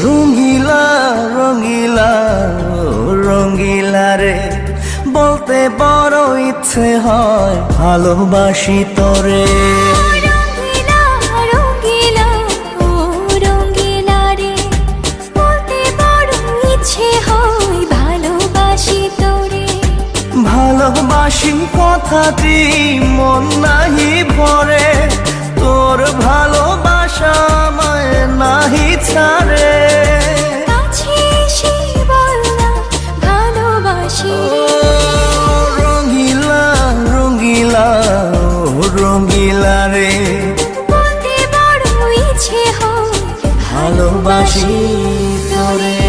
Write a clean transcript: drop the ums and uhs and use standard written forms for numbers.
রঙিলা রঙিলা রঙিলা রে, বলতে বড় ইচ্ছে হয় ভালোবাসি তোরে। রঙিলা রঙিলা ও রঙিলা রে, বলতে বড় ইচ্ছে হয় ভালোবাসি তোরে। ভালোবাসি কথাটি মন নাহি ভরে, তোর ভালোবাসা আমায় নাহি ছাড়ে। কাছে এসে বল না ভালোবাসি রে। রঙিলা রঙিলা রঙিলা রে, বলতে বড় ইচ্ছে হয় ভালোবাসি তোরে।